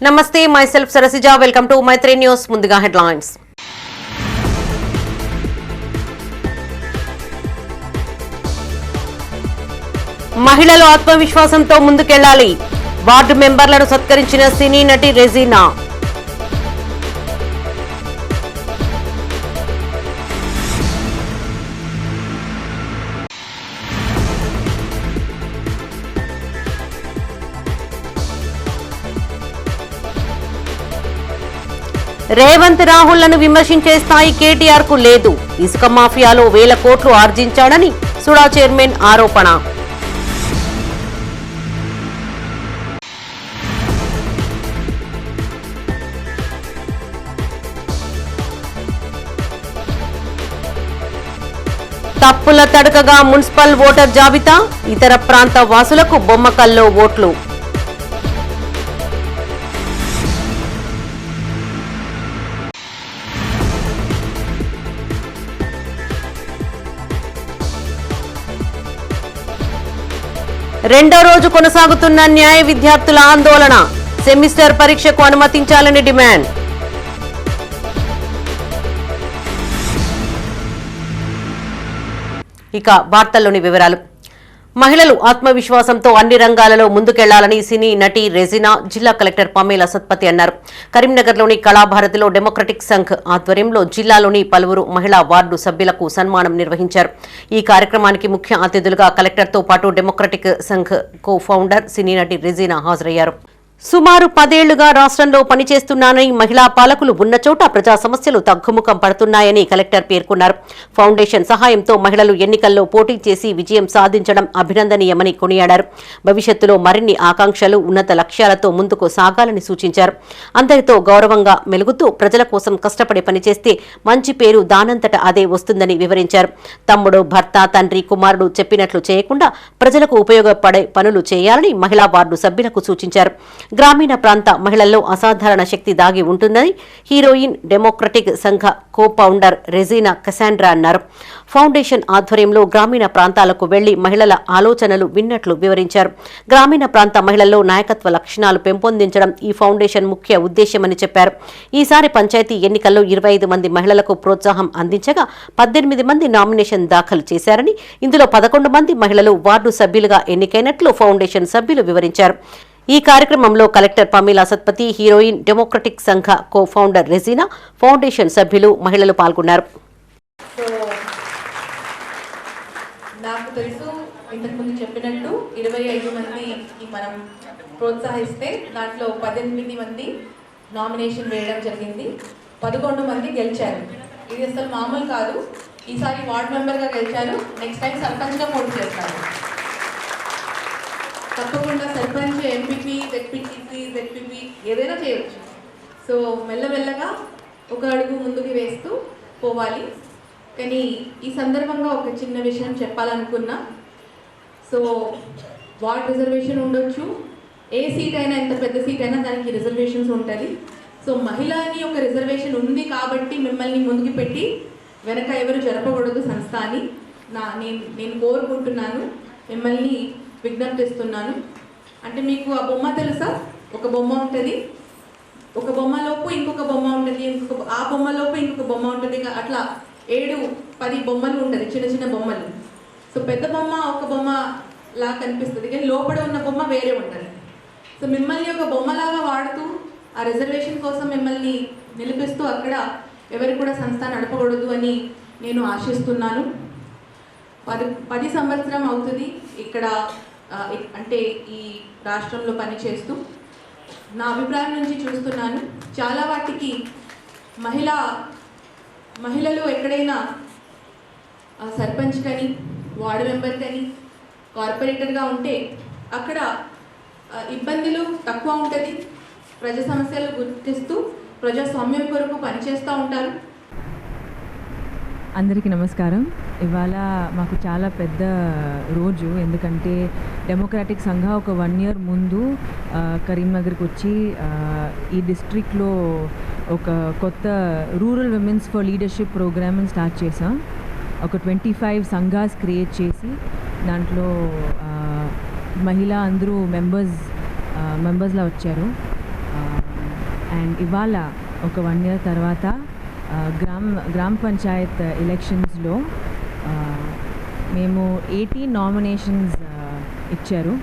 నమస్తే, myself Sarasija. Welcome to Maytri News. ముందుగా headlines. మహిళలు ఆత్మవిశ్వాసంతో ముందుకెళ్లాలి. వార్డు మెంబర్లను సత్కరించిన సినీ నటి రెజీనా. రేవంత్ రాహుల్లను విమర్శించే స్థాయి కేటీఆర్ కు లేదు. ఇసుక మాఫియాలో 1000 కోట్లు ఆర్జించాడని సుడా చైర్మన్ ఆరోపణ. తప్పుల తడకగా మున్సిపల్ ఓటర్ జాబితా, ఇతర ప్రాంత వాసులకు బొమ్మకల్లో ఓట్లు. రెండో రోజు కొనసాగుతున్న న్యాయ విద్యార్థుల ఆందోళన. సెమిస్టర్ పరీక్షకు అనుమతించాలని డిమాండ్. ఇక వార్తల్లోని వివరాలు. మహిళలు ఆత్మవిశ్వాసంతో అన్ని రంగాలలో ముందుకెళ్లాలని సినీ నటి రెజీనా జిల్లా కలెక్టర్ పమేలా సత్పతి అన్నారు. కరీంనగర్లోని కళాభారతిలో డెమోక్రటిక్ సంఘ్ ఆధ్వర్యంలో జిల్లాలోని పలువురు మహిళా వార్డు సభ్యులకు సన్మానం నిర్వహించారు. ఈ కార్యక్రమానికి ముఖ్య అతిథులుగా కలెక్టర్తో పాటు డెమోక్రటిక్ సంఘ్ కో ఫౌండర్ సినీ నటి రెజీనా హాజరయ్యారు. సుమారు 10 ఏళ్లుగా రాష్ట్రంలో పనిచేస్తున్నానని, మహిళా పాలకులు ఉన్న చోట ప్రజా సమస్యలు తగ్గుముఖం పడుతున్నాయని కలెక్టర్ పేర్కొన్నారు. ఫౌండేషన్ సహాయంతో మహిళలు ఎన్నికల్లో పోటీ చేసి విజయం సాధించడం అభినందనీయమని కొనియాడారు. భవిష్యత్తులో మరిన్ని ఆకాంక్షలు, ఉన్నత లక్ష్యాలతో ముందుకు సాగాలని సూచించారు. అందరితో గౌరవంగా మెలుగుతూ ప్రజల కోసం కష్టపడి పనిచేస్తే మంచి పేరు దానంతట అదే వస్తుందని వివరించారు. తమ్ముడు, భర్త, తండ్రి, కుమారుడు చెప్పినట్లు చేయకుండా ప్రజలకు ఉపయోగపడే పనులు చేయాలని మహిళా వార్డు సభ్యులకు సూచించారు. గ్రామీణ ప్రాంత మహిళల్లో అసాధారణ శక్తి దాగి ఉంటుందని heroine democratic Sangha co founder Regina Cassandra అన్నారు. ఫౌండేషన్ ఆధ్వర్యంలో గ్రామీణ ప్రాంతాలకు వెళ్లి మహిళల ఆలోచనలు విన్నట్లు వివరించారు. గ్రామీణ ప్రాంత మహిళల్లో నాయకత్వ లక్షణాలు పెంపొందించడం ఈ ఫౌండేషన్ ముఖ్య ఉద్దేశ్యమని చెప్పారు. ఈసారి పంచాయతీ ఎన్నికల్లో 25 మంది మహిళలకు ప్రోత్సాహం అందించగా 18 మంది నామినేషన్ దాఖలు చేశారని, ఇందులో 11 మంది మహిళలు వార్డు సభ్యులుగా ఎన్నికైనట్లు ఫౌండేషన్ సభ్యులు వివరించారు. ఈ కార్యక్రమంలో collector Pamela Satpathy, heroine democratic Sangha co founder Regina, foundation సభ్యులు, మహిళలు పాల్గొన్నారు. నాకు తెలుసు, ఇంతకుముందు చెప్పినట్టు 25 మందికి మనం ప్రోత్సహిస్తే దాంట్లో 18 మంది నామినేషన్ వేయడం జరిగింది. 11 మంది గెలిచారు. ఇది అసలు మామూలు కాదు. ఈసారి వార్డ్ మెంబర్గా గెలిచారు, నెక్స్ట్ టైం సర్పంచ్గా పోటీ చేస్తారు. తప్పకుండా సర్పంచ్, ఎంపీపీ, జెడ్పీపీ ఏదైనా చేయవచ్చు. సో మెల్లమెల్లగా ఒక అడుగు ముందుకు వేస్తూ పోవాలి. కానీ ఈ సందర్భంగా ఒక చిన్న విషయం చెప్పాలనుకున్నా. సో వార్డ్ రిజర్వేషన్ ఉండొచ్చు, ఏ సీట్ అయినా, ఎంత పెద్ద సీట్ అయినా దానికి రిజర్వేషన్స్ ఉంటుంది. సో మహిళ అని ఒక రిజర్వేషన్ ఉంది కాబట్టి మిమ్మల్ని ముందుకు పెట్టి వెనక ఎవరు జరపకూడదు సంస్థ అని నేను కోరుకుంటున్నాను, మిమ్మల్ని విజ్ఞప్తిస్తున్నాను. అంటే మీకు ఆ బొమ్మ తెలుసా? ఒక బొమ్మ ఉంటుంది, ఒక బొమ్మలోపు ఇంకొక బొమ్మ ఉంటుంది, ఆ బొమ్మలోపు ఇంకొక బొమ్మ ఉంటుంది. అట్లా 7-10 బొమ్మలు ఉంటుంది, చిన్న చిన్న బొమ్మలు. సో పెద్ద బొమ్మ ఒక బొమ్మ లాగా కనిపిస్తుంది, కానీ లోపల ఉన్న బొమ్మ వేరే ఉంటుంది. సో మిమ్మల్ని ఒక బొమ్మలాగా వాడుతూ ఆ రిజర్వేషన్ కోసం మిమ్మల్ని నిలిపిస్తూ అక్కడ ఎవరు కూడా సంస్థ నడపకూడదు అని నేను ఆశిస్తున్నాను. 10 సంవత్సరం అవుతుంది ఇక్కడ, అంటే ఈ రాష్ట్రంలో పనిచేస్తూ నా అభిప్రాయం నుంచి చూస్తున్నాను. చాలా వాటికి మహిళలు ఎక్కడైనా సర్పంచ్ కానీ, వార్డు మెంబర్ కానీ, కార్పొరేటర్గా ఉంటే అక్కడ ఇబ్బందులు తక్కువ ఉంటుంది. ప్రజా సమస్యలు గుర్తిస్తూ ప్రజాస్వామ్యం కొరకు పనిచేస్తూ ఉంటారు. అందరికీ నమస్కారం. ఇవాళ మాకు చాలా పెద్ద రోజు, ఎందుకంటే డెమోక్రాటిక్ సంఘ ఒక 1 year ముందు కరీంనగర్కి వచ్చి ఈ డిస్ట్రిక్ట్లో ఒక కొత్త రూరల్ విమెన్స్ ఫర్ లీడర్షిప్ ప్రోగ్రామ్ని స్టార్ట్ చేసాం. ఒక 25 సంఘాస్ క్రియేట్ చేసి దాంట్లో మహిళా అందరూ మెంబర్స్లా వచ్చారు. అండ్ ఇవాళ ఒక 1 year తర్వాత గ్రామ పంచాయత్ ఎలక్షన్స్లో మేము 18 నామినేషన్స్ ఇచ్చారు.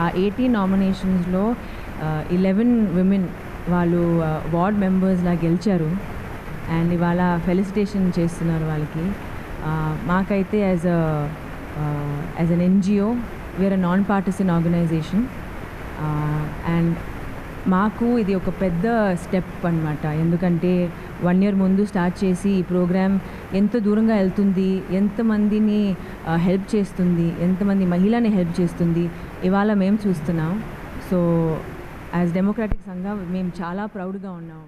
ఆ 18 నామినేషన్స్లో 11 విమెన్ వాళ్ళు వార్డ్ మెంబర్స్లా గెలిచారు. అండ్ ఇవాళ ఫెలిసిటేషన్ చేస్తున్నారు వాళ్ళకి. మాకైతే as an NGO we are a non partisan organisation. And మాకు ఇది ఒక పెద్ద స్టెప్ అన్నమాట. ఎందుకంటే 1 year ముందు స్టార్ట్ చేసి ఈ ప్రోగ్రామ్ ఎంత దూరంగా వెళ్తుంది, ఎంతమందిని హెల్ప్ చేస్తుంది, ఎంతమంది మహిళని హెల్ప్ చేస్తుంది ఇవాళ మేము చూస్తున్నాం. సో యాజ్ డెమోక్రాటిక్ సంఘం మేము చాలా ప్రౌడ్గా ఉన్నాం.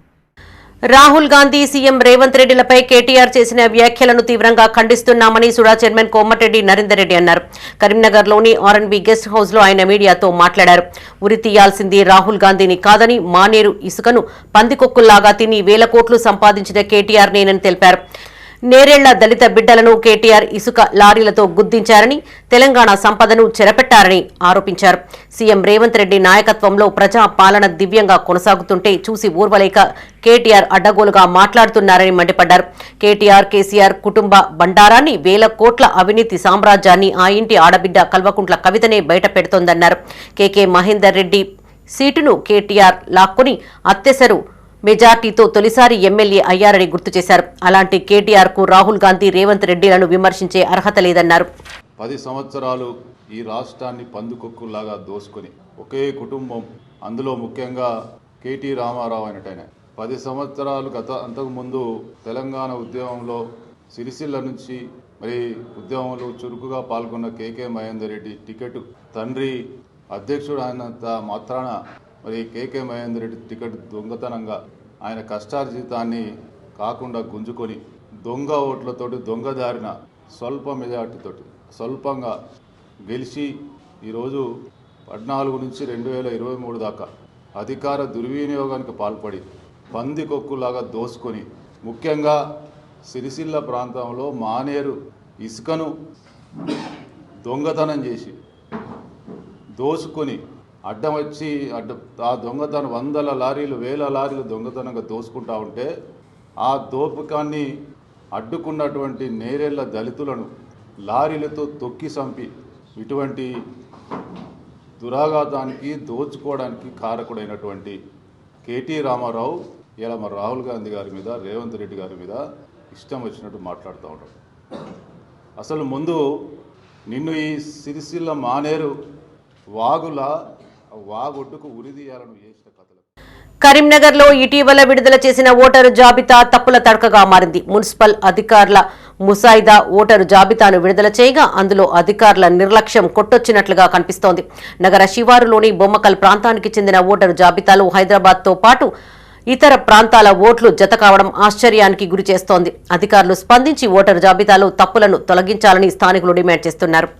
రాహుల్ గాంధీ, సీఎం రేవంత్ రెడ్డిలపై కేటీఆర్ చేసిన వ్యాఖ్యలను తీవ్రంగా ఖండిస్తున్నామని సుడా చైర్మన్ కోమటిరెడ్డి నరేందర్ రెడ్డి అన్నారు. కరీంనగర్లోని R&B గెస్ట్ హౌస్లో ఆయన మీడియాతో మాట్లాడారు. ఉరి తీయాల్సింది రాహుల్ గాంధీని కాదని మానేరు ఇసుకను పందికొక్కుల్లాగా తిని 1000 కోట్లు సంపాదించిన కేటీఆర్ నేనని తెలిపారు. నేరేళ్ల దళిత బిడ్డలను కేటీఆర్ ఇసుక లారీలతో గుద్దించారని, తెలంగాణ సంపదను చెరపెట్టారని ఆరోపించారు. సీఎం రేవంత్ రెడ్డి నాయకత్వంలో ప్రజా పాలన దివ్యంగా కొనసాగుతుంటే చూసి ఊర్వలేక కేటీఆర్ అడ్డగోలుగా మాట్లాడుతున్నారని మండిపడ్డారు. కేటీఆర్, కేసీఆర్ కుటుంబ బండారాన్ని, 1000 కోట్ల అవినీతి సామ్రాజ్యాన్ని ఆ ఇంటి ఆడబిడ్డ కల్వకుంట్ల కవితనే బయట పెడుతోందన్నారు. కేకే మహేందర్ రెడ్డి సీటును కేటీఆర్ లాక్కుని అత్తెసరు మెజార్టీతో తొలిసారి ఎమ్మెల్యే అయ్యారని గుర్తు చేశారు. అలాంటి కేటీఆర్ కు రాహుల్ గాంధీ, రేవంత్ రెడ్డిలను విమర్శించే అర్హత లేదన్నారు. 10 సంవత్సరాలు ఈ రాష్ట్రాన్ని పందుకొక్కులాగా దోసుకొని ఒకే కుటుంబం, అందులో ముఖ్యంగా కేటీ రామారావు అనేటైన 10 సంవత్సరాలు అంతకుముందు తెలంగాణ ఉద్యమంలో సిరిసిల్ల నుంచి మరి ఉద్యమంలో చురుకుగా పాల్గొన్న కేకే మహేందర్ రెడ్డి టికెట్ తండ్రి అధ్యక్షుడు అయినంత మాత్రాన మరి కేకే మహేందర్ రెడ్డి టికెట్ దొంగతనంగా ఆయన కష్టార్జితాన్ని కాకుండా గుంజుకొని దొంగ ఓట్లతోటి దొంగదారిన స్వల్ప మెజార్టీతోటి స్వల్పంగా గెలిచి ఈరోజు 14 నుంచి 2023 దాకా అధికార దుర్వినియోగానికి పాల్పడి పందికొక్కులాగా దోసుకొని ముఖ్యంగా సిరిసిల్ల ప్రాంతంలో మానేరు ఇసుకను దొంగతనం చేసి దోసుకొని అడ్డం వచ్చి ఆ దొంగతనం 100 లారీలు 1000 లారీలు దొంగతనంగా దోసుకుంటా ఉంటే ఆ దోపకాన్ని అడ్డుకున్నటువంటి నేరేళ్ల దళితులను లారీలతో తొక్కి చంపి ఇటువంటి దురాఘాతానికి దోచుకోవడానికి కారకుడైనటువంటి కేటీ రామారావు ఇలా మరి రాహుల్ గాంధీ గారి మీద, రేవంత్ రెడ్డి గారి మీద ఇష్టం వచ్చినట్టు మాట్లాడుతూ ఉంటారు. అసలు ముందు నిన్ను ఈ సిరిసిల్ల మానేరు వాగొడ్డుకు ఉరిదీయాలను చేసిన కథలు. కరీంనగర్లో ఇటీవల విడుదల చేసిన ఓటరు జాబితా తప్పుల తడకగా మారింది. మున్సిపల్ అధికారుల ముసాయిదా ఓటరు జాబితాను విడుదల చేయగా అందులో అధికారుల నిర్లక్ష్యం కొట్టొచ్చినట్లుగా కనిపిస్తోంది. నగర శివారులోని బొమ్మకల్ ప్రాంతానికి చెందిన ఓటరు జాబితాలో హైదరాబాద్తో పాటు ఇతర ప్రాంతాల ఓట్లు జత కావడం ఆశ్చర్యానికి గురి చేస్తోంది. అధికారులు స్పందించి ఓటరు జాబితాలో తప్పులను తొలగించాలని స్థానికులు డిమాండ్ చేస్తున్నారు.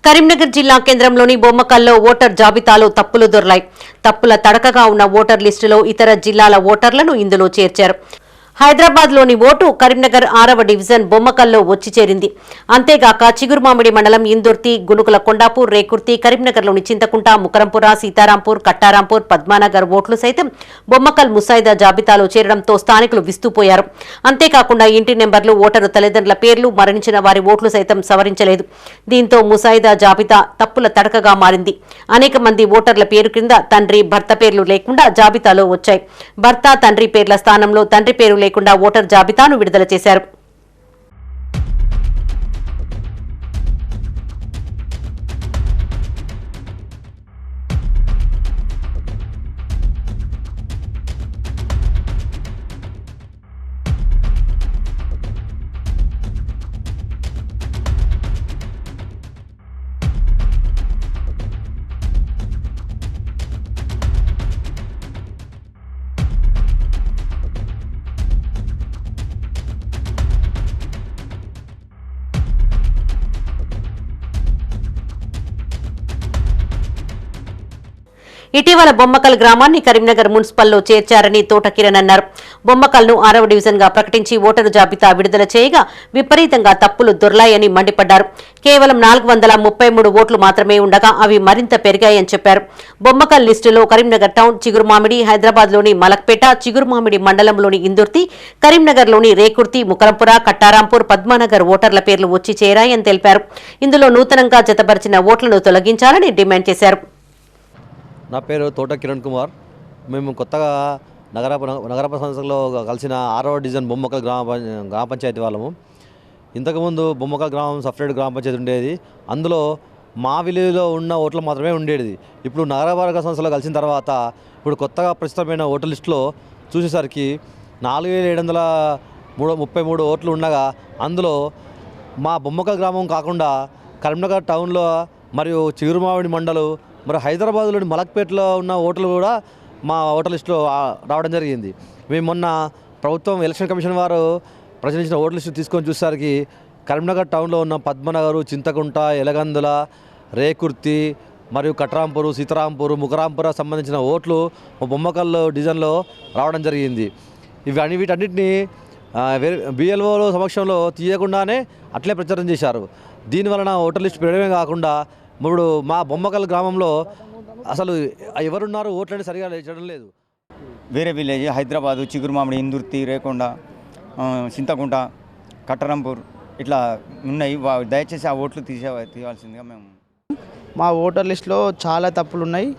కరీంనగర్ జిల్లా కేంద్రంలోని బొమ్మకల్లో ఓటర్ జాబితాలో తప్పులు దొర్లాయి. తప్పుల తడకగా ఉన్న ఓటర్ లిస్టులో ఇతర జిల్లాల ఓటర్లను ఇందులో చేర్చారు. హైదరాబాద్లోని ఓటు కరీంనగర్ 6వ డివిజన్ బొమ్మకల్లో వచ్చి చేరింది. అంతేగాక చిగురుమామిడి మండలం ఇందుర్తి, గునుకుల కొండాపూర్, రేకుర్తి, కరీంనగర్లోని చింతకుంట, ముకరంపుర, సీతారాంపూర్, కట్టారాంపూర్, పద్మానగర్ ఓట్లు సైతం బొమ్మకల్ ముసాయిదా జాబితాలో చేరడంతో స్థానికులు విస్తుపోయారు. అంతేకాకుండా ఇంటి నెంబర్లు, ఓటరు తల్లిదండ్రుల పేర్లు, మరణించిన వారి ఓట్లు సైతం సవరించలేదు. దీంతో ముసాయిదా జాబితా తప్పుల తడకగా మారింది. అనేక మంది ఓటర్ల పేరు కింద తండ్రి, భర్త పేర్లు లేకుండా జాబితాలో వచ్చాయి. భర్త, తండ్రి పేర్ల స్థానంలో తండ్రి పేరు లేకుండా ఓటర్ జాబితాను విడుదల చేశారు. ఇటీవల బొమ్మకల్ గ్రామాన్ని కరీంనగర్ మున్సిపల్లో చేర్చారని తోట కిరణ్ అన్నారు. బొమ్మకల్ను 6వ డివిజన్గా ప్రకటించి ఓటరు జాబితా విడుదల చేయగా విపరీతంగా తప్పులు దొర్లాయని మండిపడ్డారు. కేవలం 433 ఓట్లు మాత్రమే ఉండగా అవి మరింత పెరిగాయని చెప్పారు. బొమ్మకల్ లిస్టులో కరీంనగర్ టౌన్, చిగురుమామిడి, హైదరాబాద్లోని మలక్పేట, చిగురుమామిడి మండలంలోని ఇందుర్తి, కరీంనగర్లోని రేకుర్తి, ముకరంపుర, కట్టారాంపూర్, పద్మానగర్ ఓటర్ల పేర్లు వచ్చి చేరాయని తెలిపారు. ఇందులో నూతనంగా జతపరిచిన ఓట్లను తొలగించాలని డిమాండ్ చేశారు. నా పేరు తోట కిరణ్ కుమార్. మేము కొత్తగా నగరప సంస్థలో కలిసిన 6వ డివిజన్ బొమ్మకల్ గ్రామ పంచాయతీ వాళ్ళము. ఇంతకుముందు బొమ్మకల్ గ్రామం సపరేట్ గ్రామ పంచాయతీ ఉండేది. అందులో మా విలేజ్లో ఉన్న ఓట్లు మాత్రమే ఉండేది. ఇప్పుడు నగరపాలక సంస్థలో కలిసిన తర్వాత ఇప్పుడు కొత్తగా ప్రస్తుతమైన ఓటర్ లిస్టులో చూసేసరికి 4733 ఓట్లు ఉండగా అందులో మా బొమ్మకల్ గ్రామం కాకుండా కరీంనగర్ టౌన్లో మరియు చిగురుమామిడి మండలు మరి హైదరాబాద్లోని మలక్పేటలో ఉన్న ఓట్లు కూడా మా ఓటర్ లిస్టులో రావడం జరిగింది. మేము మొన్న ప్రభుత్వం ఎలక్షన్ కమిషన్ వారు ప్రచురించిన ఓటర్ లిస్టు తీసుకొని చూసేసరికి కరీంనగర్ టౌన్లో ఉన్న పద్మనగరు, చింతకుంట, ఎలగందుల, రేకుర్తి మరియు కట్రాంపూరు, సీతారాంపూరు, ముకరాంపుర సంబంధించిన ఓట్లు మా బొమ్మకల్ డివిజన్లో రావడం జరిగింది. వీటన్నిటిని బిఎల్ఓల సమక్షంలో తీయకుండానే అట్లే ప్రచారం చేశారు. దీనివలన ఓటర్ లిస్టు పెరగడమే కాకుండా ఇప్పుడు మా బొమ్మకల్ గ్రామంలో అసలు ఎవరున్నారు ఓట్లని సరిగా చేయడం లేదు. వేరే విలేజ్ హైదరాబాదు, చిగురుమామిడి, ఇందుర్తి, రేకొండ, చింతకుంట, కట్టరంపూర్ ఇట్లా ఉన్నాయి. దయచేసి ఆ ఓట్లు తీయవలసిందిగా మేము. మా ఓటర్ లిస్టులో చాలా తప్పులు ఉన్నాయి.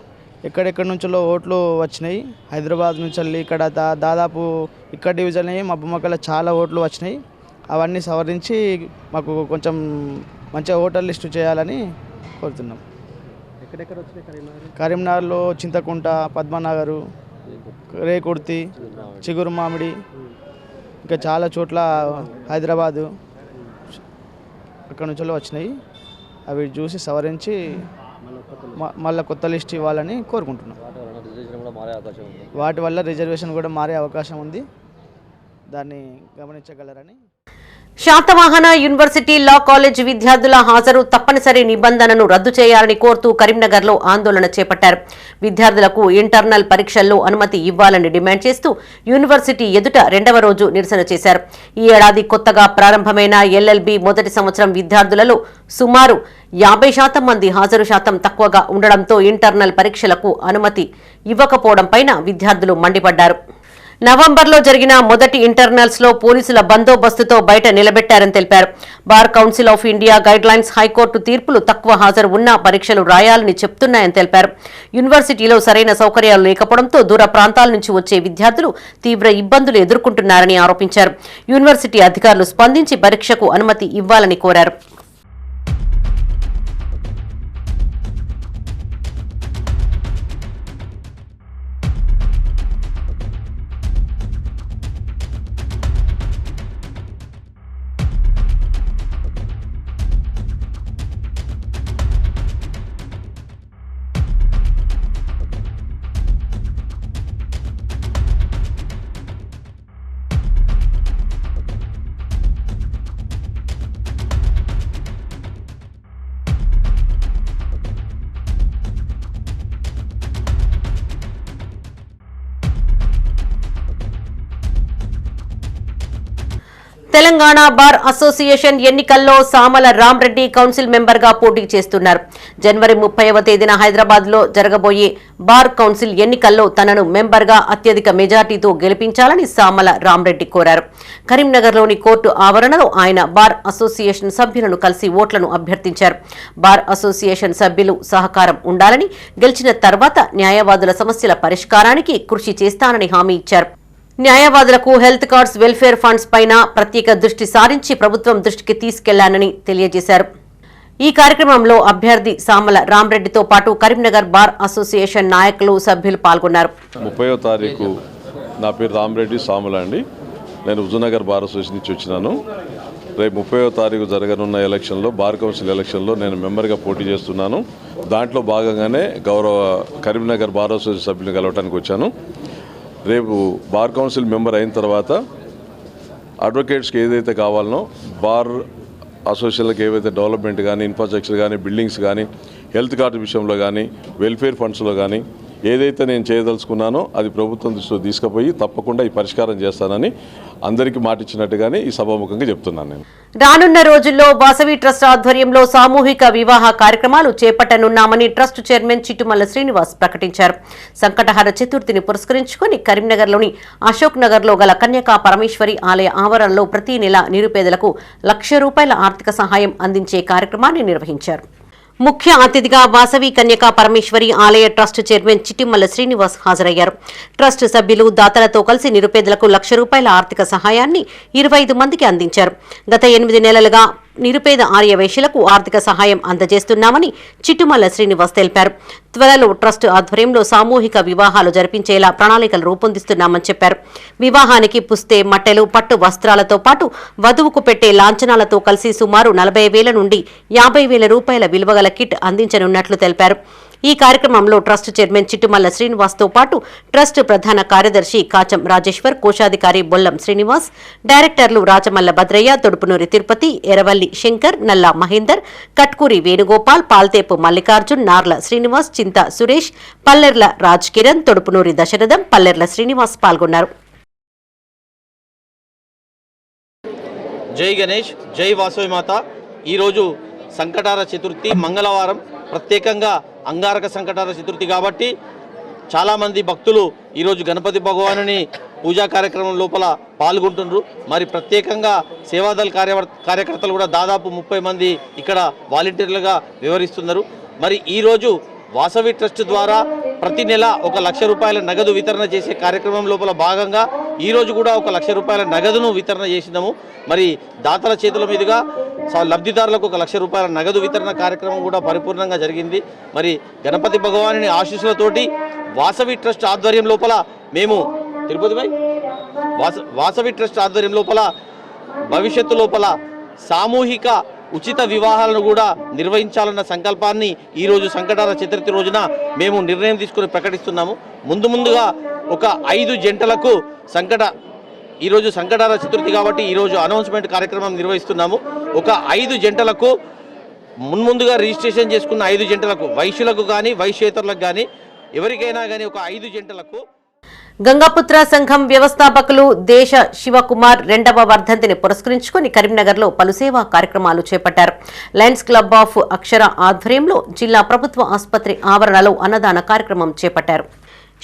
ఎక్కడెక్కడి నుంచో ఓట్లు వచ్చినాయి. హైదరాబాద్ నుంచి వెళ్ళి ఇక్కడ దాదాపు ఇక్కడ డివిజన్ అయ్యి మా బొమ్మకల్లో చాలా ఓట్లు వచ్చినాయి. అవన్నీ సవరించి మాకు కొంచెం మంచిగా ఓటర్ లిస్టు చేయాలని కోరుతున్నాం. కరీంనగర్లో చింతకుంట, పద్మనగరు, రేకుర్తి, చిగురుమామిడి ఇంకా చాలా చోట్ల హైదరాబాదు అక్కడ నుంచి వచ్చినాయి. అవి చూసి సవరించి మళ్ళీ కొత్త లిస్ట్ ఇవ్వాలని కోరుకుంటున్నాం. వాటి వల్ల రిజర్వేషన్ కూడా మారే అవకాశం ఉంది. దాన్ని గమనించగలరని. శాతవాహన యూనివర్సిటీ లా కాలేజ్ విద్యార్థుల హాజరు తప్పనిసరి నిబంధనను రద్దు చేయాలని కోరుతూ కరీంనగర్లో ఆందోళన చేపట్టారు. విద్యార్థులకు ఇంటర్నల్ పరీక్షల్లో అనుమతి ఇవ్వాలని డిమాండ్ చేస్తూ యూనివర్సిటీ ఎదుట 2వ రోజు నిరసన చేశారు. ఈ ఏడాది కొత్తగా ప్రారంభమైన ఎల్ఎల్బి మొదటి సంవత్సరం విద్యార్థులలో సుమారు 50% మంది హాజరు శాతం తక్కువగా ఉండడంతో ఇంటర్నల్ పరీక్షలకు అనుమతి ఇవ్వకపోవడంపై విద్యార్థులు మండిపడ్డారు. నవంబర్లో జరిగిన మొదటి ఇంటర్నల్స్ లో పోలీసుల బందోబస్తుతో బయట నిలబెట్టారని తెలిపారు. Bar council of India guidelines, high court తీర్పులు తక్కువ హాజరు ఉన్నా పరీక్షలు రాయాలని చెప్తున్నాయని తెలిపారు. యూనివర్సిటీలో సరైన సౌకర్యాలు లేకపోవడంతో దూర ప్రాంతాల నుంచి వచ్చే విద్యార్థులు తీవ్ర ఇబ్బందులు ఎదుర్కొంటున్నారని ఆరోపించారు. యూనివర్సిటీ అధికారులు స్పందించి పరీక్షకు అనుమతి ఇవ్వాలని కోరారు. తెలంగాణ బార్ అసోసియేషన్ ఎన్నికల్లో సామల రామ్రెడ్డి కౌన్సిల్ మెంబర్ గా పోటీ చేస్తున్నారు. జనవరి 30వ తేదీన హైదరాబాద్ లో జరగబోయే బార్ కౌన్సిల్ ఎన్నికల్లో తనను మెంబర్ గా అత్యధిక మెజార్టీతో గెలిపించాలని సామల రామ్రెడ్డి కోరారు. కరీంనగర్లోని కోర్టు ఆవరణలో ఆయన బార్ అసోసియేషన్ సభ్యులను కలిసి ఓట్లను అభ్యర్థించారు. బార్ అసోసియేషన్ సభ్యులు సహకారం ఉండాలని, గెలిచిన తర్వాత న్యాయవాదుల సమస్యల పరిష్కారానికి కృషి చేస్తానని హామీ ఇచ్చారు. న్యాయవాదులకు హెల్త్ కార్డ్స్, వెల్ఫేర్ ఫండ్స్ పైన ప్రత్యేక దృష్టి సారించి ప్రభుత్వం దృష్టికి తీసుకెళ్లానని తెలియజేశారు. ఈ కార్యక్రమంలో అభ్యర్థి సామల రామ్రెడ్డితో పాటు కరీంనగర్ బార్ అసోసియేషన్ నాయకులు, సభ్యులు పాల్గొన్నారు. 30వ తారీఖు నా పేరు రామ్రెడ్డి సామల అండి. నేను హుజూర్నగర్ బార్ అసోసియేషన్ నుంచి వచ్చినాను. రేపు 30వ తారీఖు జరగనున్న ఎలక్షన్లో, బార్ కౌన్సిల్ ఎలక్షన్లో నేను మెంబర్గా పోటీ చేస్తున్నాను. దాంట్లో భాగంగానే గౌరవ కరీంనగర్ బార్ అసోసియేషన్ సభ్యులను కలవడానికి వచ్చాను. రేపు బార్ కౌన్సిల్ మెంబర్ అయిన తర్వాత అడ్వకేట్స్కి ఏదైతే కావాలనో, బార్ అసోసియేషన్లకు ఏవైతే డెవలప్మెంట్ కానీ, ఇన్ఫ్రాస్ట్రక్చర్ కానీ, బిల్డింగ్స్ కానీ, హెల్త్ కార్డు విషయంలో కానీ, వెల్ఫేర్ ఫండ్స్లో కానీ ఏదైతే నేను చేయదలుచుకున్నానో అది ప్రభుత్వం దృష్టిలో తీసుకుపోయి తప్పకుండా ఈ పరిష్కారం చేస్తానని అందరికీ మాటిచ్చినట్టుగానే ఈ సభాముఖంగా చెప్తున్నాను నేను. రానున్న రోజుల్లో వాసవి ట్రస్ట్ ఆధ్వర్యంలో సామూహిక వివాహ కార్యక్రమాలు చేపట్టనున్నామని ట్రస్ట్ చైర్మన్ చిట్టుమల్ల శ్రీనివాస్ ప్రకటించారు. సంకటహర చతుర్థిని పురస్కరించుకుని కరీంనగర్లోని అశోక్ నగర్లో గల కన్యకా పరమేశ్వరి ఆలయ ఆవరణలో ప్రతి నెల నిరుపేదలకు ₹1,00,000 ఆర్థిక సహాయం అందించే కార్యక్రమాన్ని నిర్వహించారు. ముఖ్య అతిథిగా వాసవి కన్యకా పరమేశ్వరి ఆలయ ట్రస్ట్ చైర్మన్ చిట్టిమల్ల శ్రీనివాస్ హాజరయ్యారు. ట్రస్ట్ సభ్యులు దాతలతో కలిసి నిరుపేదలకు ₹1,00,000 ఆర్థిక సహాయాన్ని 25 మందికి అందించారు. గత 8 నెలలుగా నిరుపేద ఆర్యవైశ్యులకు ఆర్థిక సహాయం అందజేస్తున్నామని చిట్టుమల్ల శ్రీనివాస్ తెలిపారు. త్వరలో ట్రస్ట్ ఆధ్వర్యంలో సామూహిక వివాహాలు జరిపించేలా ప్రణాళికలు రూపొందిస్తున్నామని చెప్పారు. వివాహానికి పుస్తే, మట్టెలు, పట్టు వస్త్రాలతో పాటు వధువుకు పెట్టే లాంఛనాలతో కలిసి సుమారు ₹40,000 నుండి ₹50,000 విలువగల కిట్ అందించనున్నట్లు తెలిపారు. ఈ కార్యక్రమంలో ట్రస్ట్ చైర్మన్ చిట్టుమల్ల శ్రీనివాస్తో పాటు ట్రస్ట్ ప్రధాన కార్యదర్శి కాచం రాజేశ్వర్, కోశాధికారి బొల్లం శ్రీనివాస్, డైరెక్టర్లు రాచమల్ల భద్రయ్య, తొడుపునూరి తిరుపతి, ఎరవల్లి శంకర్, నల్లా మహేందర్, కట్కూరి వేణుగోపాల్, పాల్తేపు మల్లికార్జున్, నార్ల శ్రీనివాస్, చింత సురేష్, పల్లెర్ల రాజ్ కిరణ్, తొడుపునూరి దశరథం, పల్లెర్ల శ్రీనివాస్ పాల్గొన్నారు. జై గణేష్, జై వాసవి మాత. ఈరోజు సంకటార చతుర్థి మంగళవారం, ప్రత్యేకంగా అంగారక సంకటార చతుర్థి కాబట్టి చాలామంది భక్తులు ఈరోజు గణపతి భగవానుని పూజా కార్యక్రమం లోపల పాల్గొంటున్నారు. మరి ప్రత్యేకంగా సేవాదళ కార్యకర్తలు కూడా దాదాపు 30 మంది ఇక్కడ వాలంటీర్లుగా వివరిస్తున్నారు. మరి ఈరోజు వాసవి ట్రస్ట్ ద్వారా ప్రతి నెల ₹1,00,000 నగదు వితరణ చేసే కార్యక్రమం లోపల భాగంగా ఈరోజు కూడా ₹1,00,000 నగదును వితరణ చేసినాము. మరి దాతల చేతుల మీదుగా లబ్ధిదారులకు ₹1,00,000 నగదు వితరణ కార్యక్రమం కూడా పరిపూర్ణంగా జరిగింది. మరి గణపతి భగవానుని ఆశీస్సులతోటి వాసవి ట్రస్ట్ ఆధ్వర్యం లోపల మేము వాసవి ట్రస్ట్ ఆధ్వర్యం లోపల భవిష్యత్తు లోపల సామూహిక ఉచిత వివాహాలను కూడా నిర్వహించాలన్న సంకల్పాన్ని ఈరోజు సంకటార చతుర్థి రోజున మేము నిర్ణయం తీసుకుని ప్రకటిస్తున్నాము. ముందుగా ఒక 5 జంటలకు ఈరోజు సంకటార చతుర్థి కాబట్టి ఈరోజు అనౌన్స్మెంట్ కార్యక్రమం నిర్వహిస్తున్నాము. ఒక 5 జంటలకు ముందుగా రిజిస్ట్రేషన్ చేసుకున్న 5 జంటలకు, వైశ్యులకు కానీ వైశ్యేతరులకు కానీ ఎవరికైనా కానీ ఒక 5 జంటలకు గంగాపుత్ర సంఘం వ్యవస్థాపకులు దేశ శివకుమార్ 2వ వర్ధంతిని పురస్కరించుకుని కరీంనగర్లో పలు సేవా కార్యక్రమాలు చేపట్టారు. లయన్స్ క్లబ్ ఆఫ్ అక్షర ఆధ్వర్యంలో జిల్లా ప్రభుత్వ ఆసుపత్రి ఆవరణలో అన్నదాన కార్యక్రమం చేపట్టారు.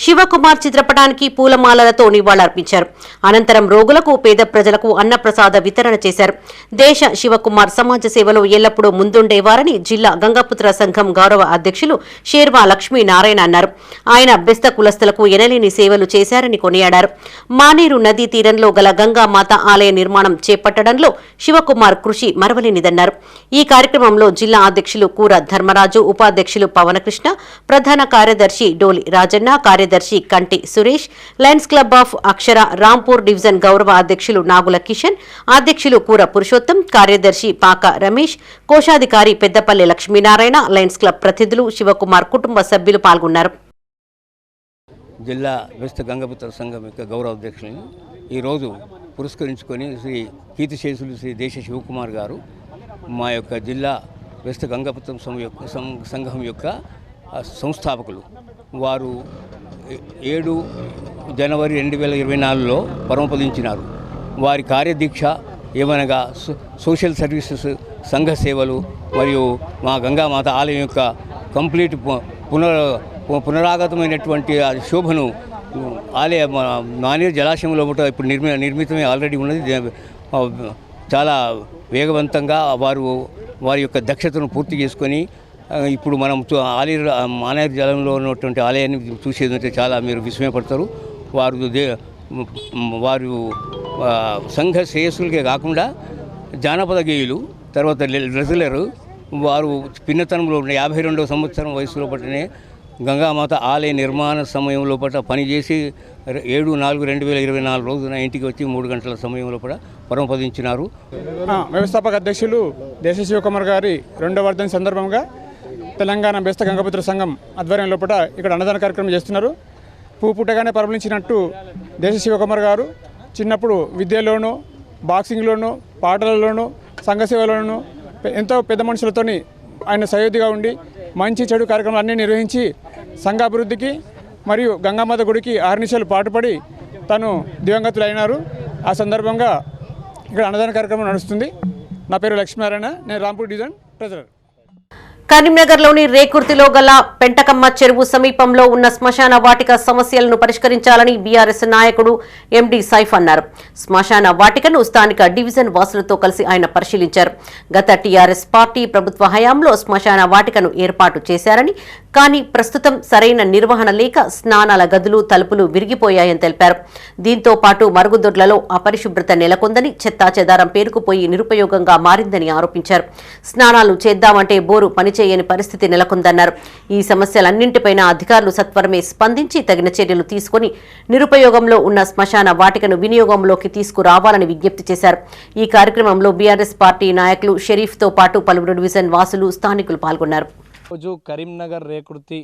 శివకుమార్ చిత్రపటానికి పూలమాలలతో నివాళులర్పించారు. అనంతరం రోగులకు, పేద ప్రజలకు అన్నప్రసాద వితరణ చేశారు. దేశ శివకుమార్ సమాజ సేవలో ఎల్లప్పుడూ ముందుండేవారని జిల్లా గంగాపుత్ర సంఘం గౌరవ అధ్యక్షులు షేర్వా లక్ష్మీనారాయణ అన్నారు. ఆయన బెస్త కులస్తులకు ఎనలేని సేవలు చేశారని కొనియాడారు. మానేరు నదీ తీరంలో గల గంగామాత ఆలయ నిర్మాణం చేపట్టడంలో శివకుమార్ కృషి మరవలేనిదన్నారు. ఈ కార్యక్రమంలో జిల్లా అధ్యక్షులు కూర ధర్మరాజు, ఉపాధ్యక్షులు పవనకృష్ణ, ప్రధాన కార్యదర్శి డోలి రాజన్న, కార్యదర్శి కంటి Suresh, Lions club of Akshara Rampur division గౌరవ అధ్యక్షులు నాగుల కిషన్, అధ్యక్షులు కూర పురుషోత్తం, కార్యదర్శి పాక రమేష్, కోశాధికారి పెద్దపల్లి లక్ష్మీనారాయణ, లయన్స్ క్లబ్ ప్రతినిధులు, శివకుమార్ కుటుంబ సభ్యులు పాల్గొన్నారు. జిల్లా వెస్ట్ గంగాపుత్ర సంఘం యొక్క గౌరవ అధ్యక్షులను ఈరోజు పురస్కరించుకొని శ్రీ కీర్తిశేషులు శ్రీ దేశ శివకుమార్ గారు మా యొక్క జిల్లా వెస్ట్ గంగాపుత్ర సంఘం యొక్క సంస్థాపకులు. వారు 7 జనవరి 2024లో పరమపదించినారు. వారి కార్యదీక్ష ఏమనగా సోషల్ సర్వీసెస్, సంఘ సేవలు మరియు మా గంగామాత ఆలయం యొక్క కంప్లీట్ పునరాగతమైనటువంటి శోభను ఆలయ మానేరు జలాశయంలో ఇప్పుడు నిర్మితమే ఆల్రెడీ ఉన్నది. చాలా వేగవంతంగా వారి యొక్క దక్షతను పూర్తి చేసుకొని ఇప్పుడు మనం మానేరు జలంలో ఉన్నటువంటి ఆలయాన్ని చూసేదంటే చాలా మీరు విస్మయపడతారు. వారు సంఘ శ్రేయస్సులకే కాకుండా జానపద గేయులు, తర్వాత రెజ్యులరు. వారు పిన్నతనంలో 52వ సంవత్సరం వయసులో పట్టనే గంగామాత ఆలయ నిర్మాణ సమయం లోపల పనిచేసి 7/4/2024 రోజున ఇంటికి వచ్చి 3 గంటల సమయం లోపల పరమపదించినారు. వ్యవస్థాపక అధ్యక్షులు దేశ శివకుమార్ గారి 2వ వర్ధంతి సందర్భంగా తెలంగాణ బెస్త గంగాపుత్ర సంఘం ఆధ్వర్యం లోపల ఇక్కడ అన్నదాన కార్యక్రమం చేస్తున్నారు. పువ్వు పుట్టగానే పరమలించినట్టు దేశ శివకుమార్ గారు చిన్నప్పుడు విద్యలోనూ, బాక్సింగ్లోనూ, పాటలలోనూ, సంఘ సేవలోనూ ఎంతో పెద్ద మనుషులతోని ఆయన సయోధిగా ఉండి మంచి చెడు కార్యక్రమాలు అన్నీ నిర్వహించి సంఘాభివృద్ధికి మరియు గంగామాత గుడికి 6 నిమిషాలు పాటుపడి తను దివంగతులైనారు. ఆ సందర్భంగా ఇక్కడ అన్నదాన కార్యక్రమం నడుస్తుంది. నా పేరు లక్ష్మీనారాయణ, నేను రాంపూర్ డివిజన్ ట్రెజరర్. కరీంనగర్లోని రేకుర్తిలో గల పెంటకమ్మ చెరువు సమీపంలో ఉన్న శ్మశాన వాటిక సమస్యలను పరిష్కరించాలని బీఆర్ఎస్ నాయకుడు ఎండి సైఫ్ అన్నారు. శ్మశాన వాటికను స్థానిక డివిజన్ వాసులతో కలిసి ఆయన పరిశీలించారు. గత టీఆర్ఎస్ పార్టీ ప్రభుత్వ హయాంలో శ్మశాన వాటికను ఏర్పాటు చేశారని, కానీ ప్రస్తుతం సరైన నిర్వహణ లేక స్నానాల గదులు తలుపులు విరిగిపోయాయని తెలిపారు. దీంతో పాటు మరుగుదొడ్లలో అపరిశుభ్రత నెలకొందని, చెత్తాచెదారం పేరుకుపోయి నిరుపయోగంగా మారిందని ఆరోపించారు. స్నానాలు చేద్దామంటే బోరు పనిచేయని పరిస్థితి నెలకొందన్నారు. ఈ సమస్యలన్నింటిపైన అధికారులు సత్వరమే స్పందించి తగిన చర్యలు తీసుకుని నిరుపయోగంలో ఉన్న శ్మశాన వాటికను వినియోగంలోకి తీసుకురావాలని విజ్ఞప్తి చేశారు. ఈ కార్యక్రమంలో బీఆర్ఎస్ పార్టీ నాయకులు షరీఫ్తో పాటు పలువురు డివిజన్ వాసులు, స్థానికులు పాల్గొన్నారు. రోజు కరీంనగర్ రేకుర్తి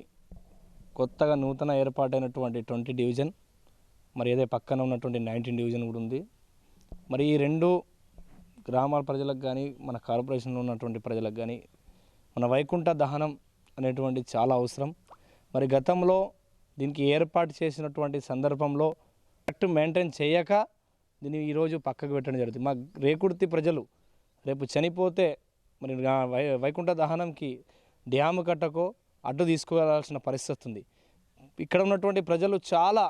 కొత్తగా నూతన ఏర్పాటైనటువంటి 20 డివిజన్, మరి అదే పక్కన ఉన్నటువంటి 19 డివిజన్ కూడా ఉంది. మరి ఈ 2 గ్రామాల ప్రజలకు కానీ, మన కార్పొరేషన్లో ఉన్నటువంటి ప్రజలకు కానీ మన వైకుంఠ దహనం అనేటువంటి చాలా అవసరం. మరి గతంలో దీనికి ఏర్పాటు చేసినటువంటి సందర్భంలో కరెక్ట్ మెయింటైన్ చేయక దీన్ని ఈరోజు పక్కకు పెట్టడం జరుగుతుంది. మా రేకుర్తి ప్రజలు రేపు చనిపోతే మరి వైకుంఠ దహనంకి డ్యాము కట్టకో అడ్డు తీసుకోవాల్సిన పరిస్థితి ఉంది. ఇక్కడ ఉన్నటువంటి ప్రజలు చాలా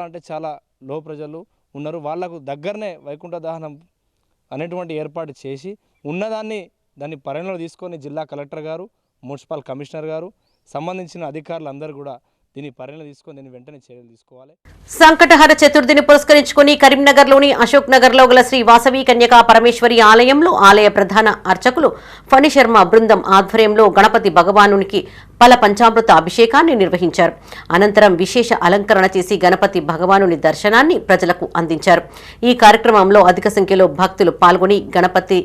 అంటే చాలా లో ప్రజలు ఉన్నారు. వాళ్లకు దగ్గరనే వైకుంఠ దహనం అనేటువంటి ఏర్పాటు చేసి దాన్ని పరిగణలో తీసుకొని జిల్లా కలెక్టర్ గారు, మున్సిపల్ కమిషనర్ గారు, సంబంధించిన అధికారులు అందరూ కూడా దీన్ని పరిగణలో తీసుకొని దీన్ని వెంటనే చర్యలు తీసుకోవాలి. సంకటహర చతుర్థిని పురస్కరించుకుని కరీంనగర్లోని అశోక్ నగర్లో గల శ్రీ వాసవి కన్యకా పరమేశ్వరి ఆలయంలో ఆలయ ప్రధాన అర్చకులు ఫణిశర్మ బృందం ఆధ్వర్యంలో గణపతి భగవానునికి పల పంచామృత అభిషేకాన్ని నిర్వహించారు. అనంతరం విశేష అలంకరణ చేసి గణపతి భగవానుని దర్శనాన్ని ప్రజలకు అందించారు. ఈ కార్యక్రమంలో అధిక సంఖ్యలో భక్తులు పాల్గొని గణపతి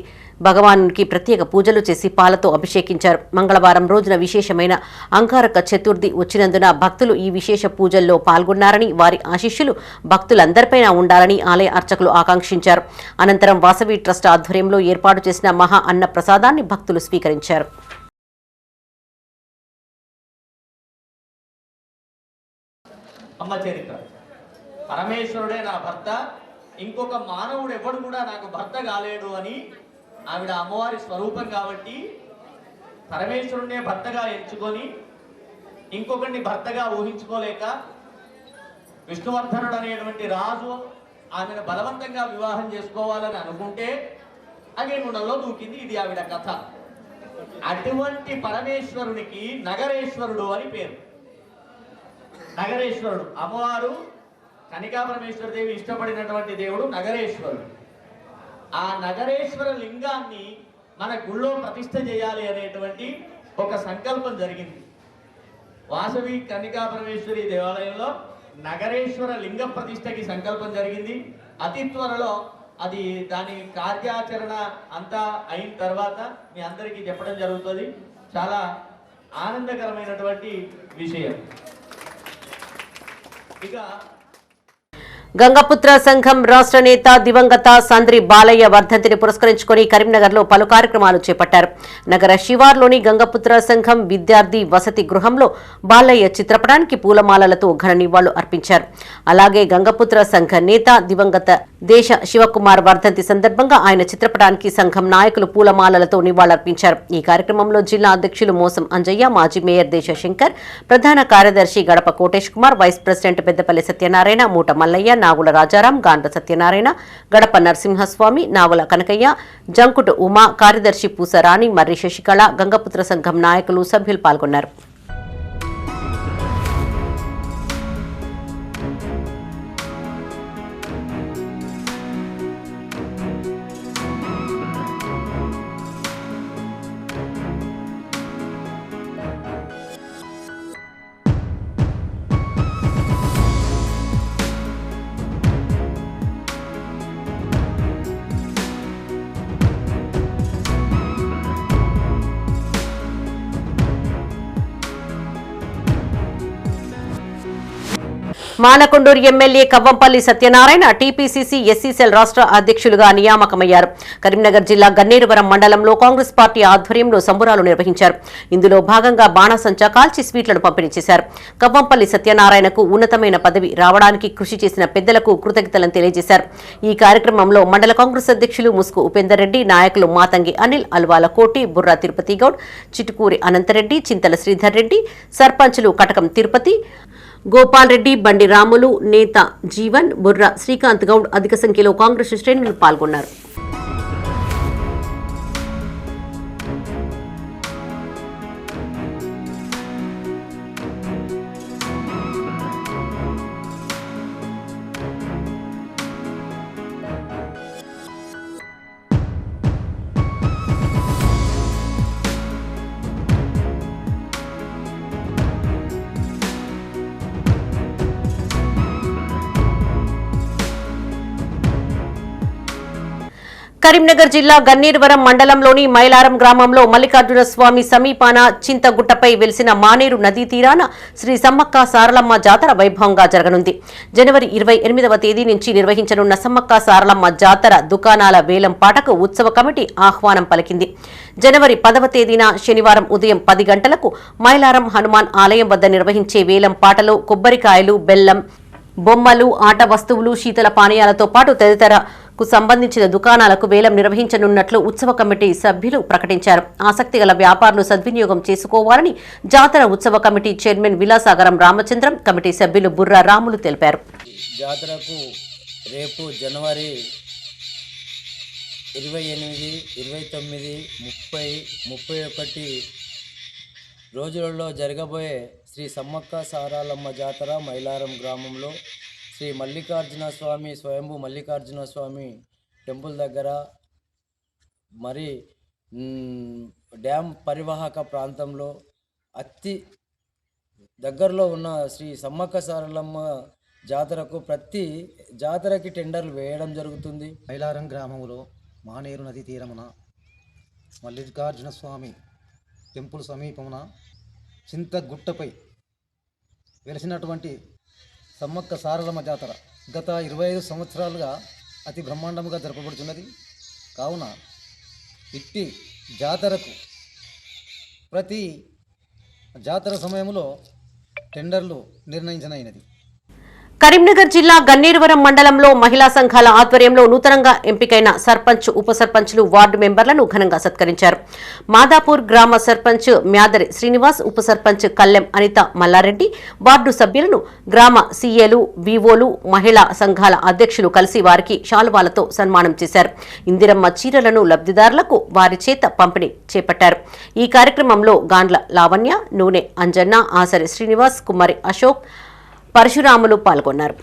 భగవానునికి ప్రత్యేక పూజలు చేసి పాలతో అభిషేకించారు. మంగళవారం రోజున విశేషమైన అంగారక చతుర్థి వచ్చినందున భక్తులు ఈ విశేష పూజల్లో పాల్గొన్నారని, వారి ఆశీస్సులు భక్తులందరిపైన ఉండాలని ఆలయ అర్చకులు ఆకాంక్షించారు. అనంతరం వాసవి ట్రస్ట్ ఆధ్వర్యంలో ఏర్పాటు చేసిన మహా అన్న ప్రసాదాన్ని భక్తులు స్వీకరించారు. అమ్మ చరిత్ర, పరమేశ్వరుడే నా భర్త, ఇంకొక మానవుడు ఎవడు కూడా నాకు భర్త కాలేడు అని ఆవిడ అమ్మవారి స్వరూపం కాబట్టి పరమేశ్వరుడినే భర్తగా ఎంచుకొని ఇంకొకరిని భర్తగా ఊహించుకోలేక విష్ణువర్ధనుడు అనేటువంటి రాజు ఆమెను బలవంతంగా వివాహం చేసుకోవాలని అనుకుంటే అగ్నిగుండంలో దూకింది. ఇది ఆవిడ కథ. అటువంటి పరమేశ్వరునికి నగరేశ్వరుడు అని పేరు. నగరేశ్వరుడు, అమ్మవారు కనికా పరమేశ్వర దేవి ఇష్టపడినటువంటి దేవుడు నగరేశ్వరుడు. ఆ నగరేశ్వర లింగాన్ని మన గుళ్ళో ప్రతిష్ఠ చేయాలి అనేటువంటి ఒక సంకల్పం జరిగింది. వాసవి కన్నికా పరమేశ్వరి దేవాలయంలో నగరేశ్వర లింగ ప్రతిష్టకి సంకల్పం జరిగింది. అతి త్వరలో దాని కార్యాచరణ అంతా అయిన తర్వాత మీ అందరికీ చెప్పడం జరుగుతుంది. చాలా ఆనందకరమైనటువంటి విషయం. ఇక గంగపుత్ర సంఘం రాష్ట్ర నేత దివంగత సంద్రి బాలయ్య వర్ధంతిని పురస్కరించుకుని కరీంనగర్లో పలు కార్యక్రమాలు చేపట్టారు. నగర శివార్లోని గంగపుత్ర సంఘం విద్యార్థి వసతి గృహంలో బాలయ్య చిత్రపటానికి పూలమాలలతో ఘన నివాళులు అర్పించారు. అలాగే గంగపుత్ర సంఘ నేత దివంగత దేశ శివకుమార్ వర్ధంతి సందర్భంగా ఆయన చిత్రపటానికి సంఘం నాయకులు పూలమాలలతో నివాళులర్పించారు. ఈ కార్యక్రమంలో జిల్లా అధ్యక్షులు మోసం అంజయ్య, మాజీ మేయర్ దేశ శంకర్, ప్రధాన కార్యదర్శి గడప కోటేష్ కుమార్, వైస్ ప్రెసిడెంట్ పెద్దపల్లి సత్యనారాయణ, మూట మల్లయ్య, నాగుల రాజారాం, గాండ్ర సత్యనారాయణ, గడప నరసింహస్వామి, నావుల కనకయ్య, జంకుటు ఉమా, కార్యదర్శి పూసరాణి, మర్రి శశికళ, గంగపుత్ర సంఘం నాయకులు, సభ్యులు పాల్గొన్నారు. Manakondur MLA Kavvampalli Satyanarayana TPCC SC cell రాష్ట్ర అధ్యక్షులుగా నియామకమయ్యారు. కరీంనగర్ జిల్లా గన్నేరువరం మండలంలో కాంగ్రెస్ పార్టీ ఆధ్వర్యంలో సంబురాలు నిర్వహించారు. ఇందులో భాగంగా బాణాసంచా కాల్చి స్వీట్లను పంపిణీ చేశారు. కవ్వంపల్లి సత్యనారాయణకు ఉన్నతమైన పదవి రావడానికి కృషి చేసిన పెద్దలకు కృతజ్ఞతలను తెలియజేశారు. ఈ కార్యక్రమంలో మండల కాంగ్రెస్ అధ్యక్షులు ముస్కు ఉపేందర్ రెడ్డి, నాయకులు మాతంగి అనిల్, అల్వాల కోటి, బుర్రా తిరుపతి గౌడ్, చిటుకూరి అనంతరెడ్డి, చింతల శ్రీధర్ రెడ్డి, సర్పంచులు కటకం తిరుపతి, గోపాల్ రెడ్డి, బండి రాములు, నేత జీవన్, బుర్రా శ్రీకాంత్ గౌడ్ అధిక సంఖ్యలో కాంగ్రెస్ శ్రేణులు పాల్గొన్నారు. కరీంనగర్ జిల్లా గన్నేరువరం మండలంలోని మైలారం గ్రామంలో మల్లికార్జున స్వామి సమీపాన చింతగుట్టపై వెలిసిన మానేరు నదీ తీరాన శ్రీ సమ్మక్క సారలమ్మ జాతర వైభవంగా జరగనుంది. జనవరి 28వ తేదీ నుంచి నిర్వహించనున్న సమ్మక్క సారలమ్మ జాతర దుకాణాల వేలం పాటకు ఉత్సవ కమిటీ ఆహ్వానం పలికింది. జనవరి 10వ తేదీన శనివారం ఉదయం 10 గంటలకు మైలారం హనుమాన్ ఆలయం వద్ద నిర్వహించే వేలం పాటలో కొబ్బరికాయలు, బెల్లం, బొమ్మలు, ఆట వస్తువులు, శీతల పానీయాలతో పాటు తదితరకు సంబంధించిన దుకాణాలకు వేలం నిర్వహించనున్నట్లు ఉత్సవ కమిటీ సభ్యులు ప్రకటించారు. ఆసక్తిగల వ్యాపారులు సద్వినియోగం చేసుకోవాలని జాతర ఉత్సవ committee chairman Vilasagaram Ramachandram, committee సభ్యులు బుర్రా రాములు తెలిపారు. జాతరకు రేపు జనవరి 28, 29, 30, 31 రోజులలో జరగబోయే శ్రీ సమ్మక్క సారలమ్మ జాతర మైలారం గ్రామంలో శ్రీ మల్లికార్జున స్వామి స్వయంభూ మల్లికార్జున స్వామి టెంపుల్ దగ్గర మరి డ్యామ్ పరివాహక ప్రాంతంలో అతి దగ్గరలో ఉన్న శ్రీ సమ్మక్క సారలమ్మ జాతరకు ప్రతి జాతరకి టెండర్లు వేయడం జరుగుతుంది. మైలారం గ్రామంలో మానేరు నది తీరమున మల్లికార్జున స్వామి టెంపుల్ సమీపమున చింతగుట్టపై వెలిసినటువంటి సమ్మక్క సారలమ్మ జాతర గత 25 సంవత్సరాలుగా అతి బ్రహ్మాండంగా జరపబడుతున్నది. కావున ఇట్టి జాతరకు ప్రతి జాతర సమయంలో టెండర్లు నిర్ణయించనైనది. కరీంనగర్ జిల్లా గన్నేరువరం మండలంలో మహిళా సంఘాల ఆధ్వర్యంలో నూతనంగా ఎంపికైన సర్పంచ్, ఉప సర్పంచ్లు, వార్డు మెంబర్లను ఘనంగా సత్కరించారు. మాదాపూర్ గ్రామ సర్పంచ్ మ్యాదరి శ్రీనివాస్, ఉప సర్పంచ్ కల్లెం అనిత మల్లారెడ్డి, వార్డు సభ్యులను గ్రామ సీఏలు, వీవోలు, మహిళా సంఘాల అధ్యక్షులు కలిసి వారికి శాలువాలతో సన్మానం చేశారు. ఇందిరమ్మ చీరలను లబ్ధిదారులకు వారి చేత పంపిణీ చేపట్టారు. ఈ కార్యక్రమంలో గాండ్ల లావణ్య, నూనె అంజన్న, ఆసరి శ్రీనివాస్, కుమారి అశోక్, పరశురాములు పాల్గొన్నారు.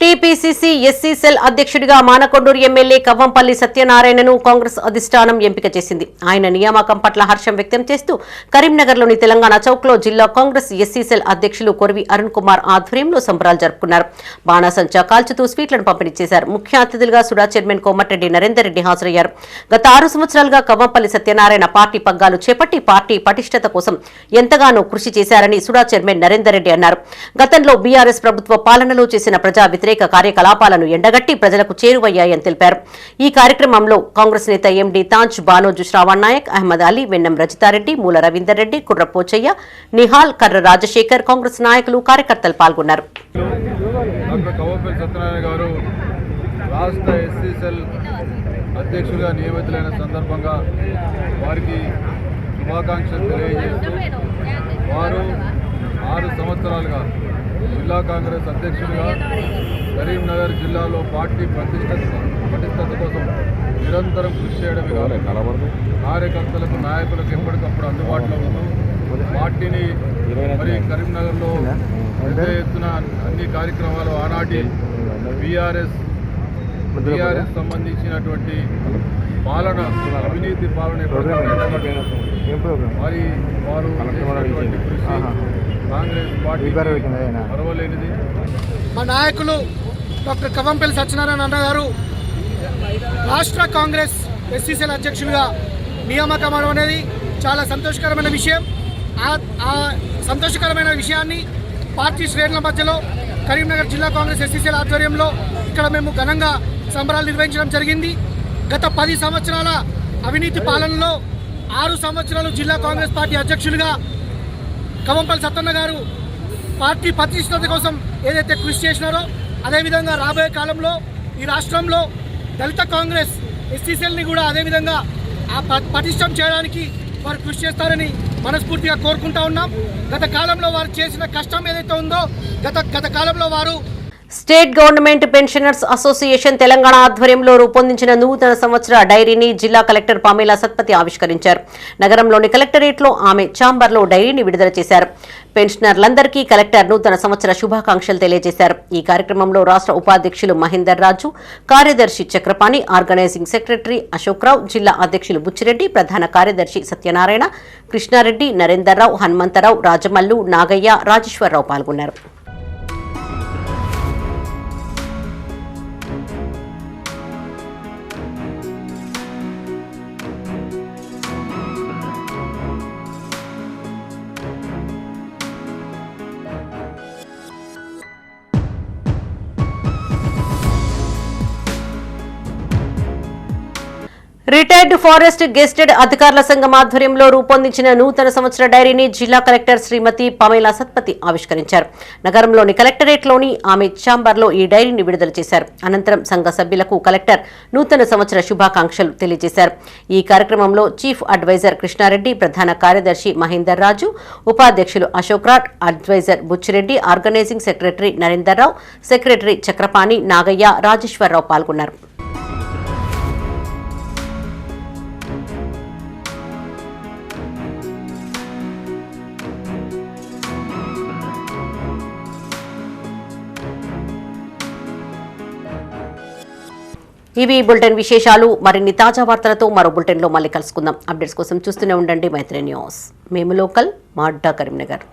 టీపీసీసీ ఎస్సీ సెల్ అధ్యక్షుడిగా మానకొండూరు ఎమ్మెల్యే కవ్వంపల్లి సత్యనారాయణను కాంగ్రెస్ అధిష్టానం ఎంపిక చేసింది. ఆయన నియామకం పట్ల హర్షం వ్యక్తం చేస్తూ కరీంనగర్లోని తెలంగాణ చౌక్లో జిల్లా కాంగ్రెస్ ఎస్సీ సెల్ అధ్యక్షులు కొరివి అరుణ్ కుమార్ ఆధ్వర్యంలో సంబరాలు జరుపుకున్నారు. బాణాసంచా కాల్చుతూ స్వీట్లను పంపిణీ చేశారు. ముఖ్య అతిథులుగా సుడా చైర్మన్ కోమటిరెడ్డి నరేందర్ రెడ్డి హాజరయ్యారు. గత 6 సంవత్సరాలుగా కవ్వంపల్లి సత్యనారాయణ పార్టీ పగ్గాలు చేపట్టి పార్టీ పటిష్టత కోసం ఎంతగానో కృషి చేశారని సుడా చైర్మన్ నరేందర్ రెడ్డి అన్నారు. గతంలో బీఆర్ఎస్ ప్రభుత్వ పాలనలో చేసిన ప్రజా వ్యతిరేక కార్యకలాపాలను ఎండగట్టి ప్రజలకు చేరువయ్యాయని తెలిపారు. ఈ కార్యక్రమంలో కాంగ్రెస్ నేత ఎండి తాజ్, బానోజు శ్రావణ్ నాయక్, అహ్మద్ అలీ, వెన్నం రజితారెడ్డి, మూల రవీందర్ రెడ్డి, కుర్ర పోచయ్య, నిహాల్, కర్ర రాజశేఖర్, కాంగ్రెస్ నాయకులు, కార్యకర్తలు పాల్గొన్నారు. రాష్ట్ర ఎస్సీ సెల్ అధ్యక్షులుగా నియమితులైన సందర్భంగా వారికి శుభాకాంక్షలు తెలియజేస్తూ వారు 6 సంవత్సరాలుగా జిల్లా కాంగ్రెస్ అధ్యక్షులుగా కరీంనగర్ జిల్లాలో పార్టీ పటిష్టత కోసం నిరంతరం కృషి చేయడమే కాదు, కార్యకర్తలకు, నాయకులకు ఎప్పటికప్పుడు అందుబాటులో ఉంటూ పార్టీని మరి కరీంనగర్లో పెద్ద ఎత్తున అన్ని కార్యక్రమాలు ఆనాటి బీఆర్ఎస్ టీఆర్ఎస్ సంబంధించినటువంటి పాలన, అవినీతి పాలన మరి వారు చేసినటువంటి కృషి కాంగ్రెస్ పార్టీ మరవలేనిది. మా నాయకులు డాక్టర్ కవంపల్లి సత్యనారాయణ అన్న గారు రాష్ట్ర కాంగ్రెస్ ఎస్సీసీఎల్ అధ్యక్షులుగా నియామకం అనేది చాలా సంతోషకరమైన విషయం. ఆ సంతోషకరమైన విషయాన్ని పార్టీ శ్రేణుల మధ్యలో కరీంనగర్ జిల్లా కాంగ్రెస్ ఎస్సీసీఎల్ ఆధ్వర్యంలో ఇక్కడ మేము ఘనంగా సంబరాలు నిర్వహించడం జరిగింది. గత 10 సంవత్సరాల అవినీతి పాలనలో 6 సంవత్సరాలు జిల్లా కాంగ్రెస్ పార్టీ అధ్యక్షులుగా కవంపల్లి సత్తన్న గారు పార్టీ ప్రతిష్టత కోసం ఏదైతే కృషి చేసినారో అదేవిధంగా రాబోయే కాలంలో ఈ రాష్ట్రంలో దళిత కాంగ్రెస్ ఎస్సీసీఎల్ని కూడా అదేవిధంగా పటిష్టం చేయడానికి వారు కృషి చేస్తారని మనస్ఫూర్తిగా కోరుకుంటా ఉన్నాం. గత కాలంలో వారు చేసిన కష్టం ఏదైతే ఉందో గత కాలంలో వారు state government pensioners association Telangana ఆధ్వర్యంలో రూపొందించిన నూతన సంవత్సర డైరీని జిల్లా కలెక్టర్ పామేలా సత్పతి ఆవిష్కరించారు. నగరంలోని కలెక్టరేట్లో ఆమె ఛాంబర్లో డైరీని విడుదల చేశారు. పెన్షనర్లందరికీ కలెక్టర్ నూతన సంవత్సర శుభాకాంక్షలు తెలియజేశారు. ఈ కార్యక్రమంలో రాష్ట్ర ఉపాధ్యక్షులు మహేందర్ రాజు, కార్యదర్శి చక్రపాణి, ఆర్గనైజింగ్ సెక్రటరీ అశోక్రావు, జిల్లా అధ్యక్షులు బుచ్చిరెడ్డి, ప్రధాన కార్యదర్శి సత్యనారాయణ, కృష్ణారెడ్డి, నరేందర్రావు, హనుమంతరావు, రాజమల్లు, నాగయ్య, రాజేశ్వరరావు పాల్గొన్నారు. రిటైర్డ్ ఫారెస్ట్ గెస్టెడ్ అధికారుల సంఘం ఆధ్వర్యంలో రూపొందించిన నూతన సంవత్సర డైరీని జిల్లా కలెక్టర్ శ్రీమతి పామేలా సత్పతి ఆవిష్కరించారు. నగరంలోని కలెక్టరేట్లోని ఆమె ఛాంబర్లో ఈ డైరీని విడుదల చేశారు. అనంతరం సంఘ సభ్యులకు కలెక్టర్ నూతన సంవత్సర శుభాకాంక్షలు తెలియజేశారు. ఈ కార్యక్రమంలో చీఫ్ అడ్వైజర్ కృష్ణారెడ్డి, ప్రధాన కార్యదర్శి మహేందర్ రాజు, ఉపాధ్యక్షులు అశోక్ రాట్, advisor Buchi Reddy, organizing secretary Narender Rao, secretary Chakrapani, Nagaiah, Rajeshwar Rao పాల్గొన్నారు. ఇవి బులెటిన్ విశేషాలు. మరిన్ని తాజా వార్తలతో మరో బులెటిన్లో మళ్ళీ కలుసుకుందాం. అప్డేట్స్ కోసం చూస్తూనే ఉండండి మైత్రి న్యూస్. మేము లోకల్, మా అడ్డా కరీంనగర్.